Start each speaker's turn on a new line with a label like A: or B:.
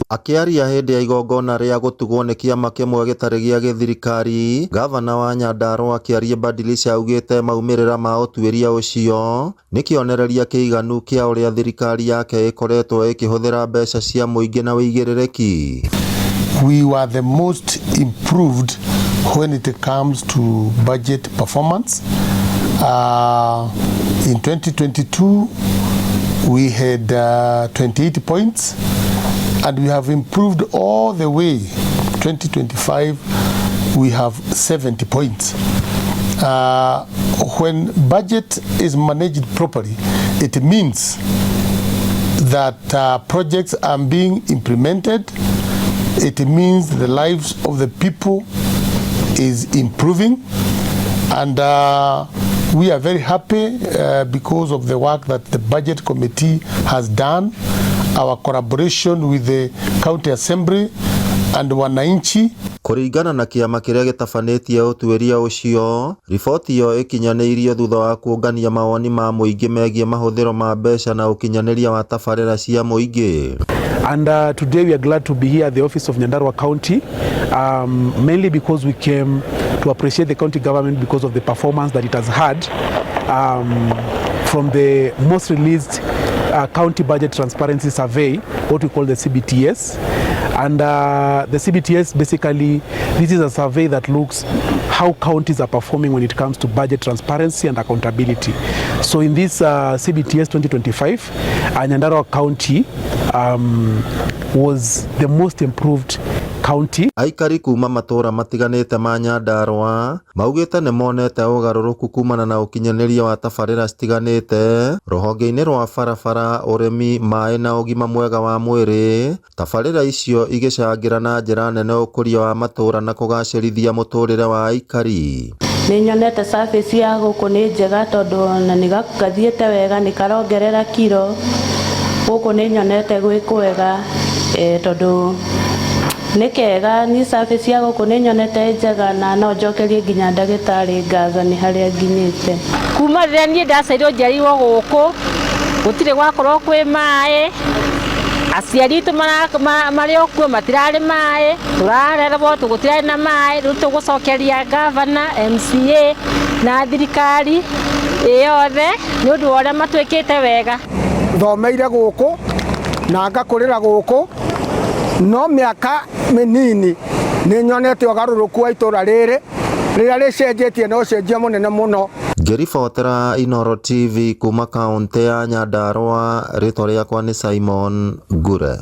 A: Akiaria hindi ya igongona ria gũtugwo nĩ kĩama kĩmwe gĩtarĩ gĩa gĩthirikari, Ngabana wa Nyandarua akĩaria Badilisha augĩte maumĩrĩra ma ũtuĩria ũcio nĩ kĩonereria kĩiganu kĩa ũrĩa thirikari yake ĩkoretwo ĩkĩhũthĩra mbeca cia mũingĩ na wĩigĩrĩrĩki.
B: We were the most improved when it comes to budget performance. In 2022 we had 28 points. And we have improved all the way. 2025, we have 70 points. When budget is managed properly, it means that projects are being implemented. It means the lives of the people is improving. And we are very happy because of the work that the budget committee has done. Our collaboration with the county assembly and wananchi.
A: Kũringana na kĩama kĩrĩa gĩtabanĩtie ũtuĩria ũcio, riboti iyo ĩkinyanĩirio thutha wa kuongania mawoni ma mũingĩ megiĩ mahũthĩro ma mbeca na ũkinyanĩria wa tabarĩra cia mũingĩ.
C: And today we are glad to be here at the office of Nyandarua County, mainly because we came to appreciate the county government because of the performance that it has had from the most released county budget transparency survey, what we call the CBTS. And the CBTS, basically, this is a survey that looks how counties are performing when it comes to budget transparency and accountability. So in this CBTS 2025, Nyandarua County was the most improved county.
A: Aikari kuma matũra matiganĩte ma Nyandarua maugĩte nĩ monete ũgarũrũku kumana na ũkinyanĩria wa tabarĩra citiganĩte rũhonge-inĩ rwa barabara, ũrĩmi, maĩ na ũgima mwega wa mwĩrĩ. Tabarĩra icio igĩcangĩra na njĩra nene ũkũria wa matũra na kũgacĩrithia mũtũrĩre wa aikari.
D: Nĩ nyonete service ya gũkũ nĩ njega tondũ na nĩ gathiĩte wega, nĩ karongerera kiro. Gũkũ nĩ nyonete gwĩkwo wega tondũ nĩ kega, ni service ya gũkũ nĩ nyonete njega na no njokerie nginya ndagĩtarĩ ngatho nĩ harĩa nginyĩte.
E: Kuma rĩrĩa niĩ ndaciarirwo njiarirwo gũkũ gũtirĩ gwakorwo kwĩ maĩ, aciari aitũ marĩ okuo matirarĩ maĩ, tũrarerwo gũtirarĩ na maĩ. Rĩu tũgũcokeria Ngabana, MCA na thirikari yothe nĩ ũndũ wa ũrĩa matwĩkĩte wega.
F: Thomeire gũkũ na ngakũrĩra gũkũ, no mĩaka mĩnini nĩ nyonete ũgarũrũku wa itũra rĩrĩ rĩrĩa rĩcenjetie na ũcenjia mũnene mũno.
A: Ngĩribotera Inooro TV kuma kaunti ya Nyandarua, rĩtwa rĩakwa nĩ Simon Ngure.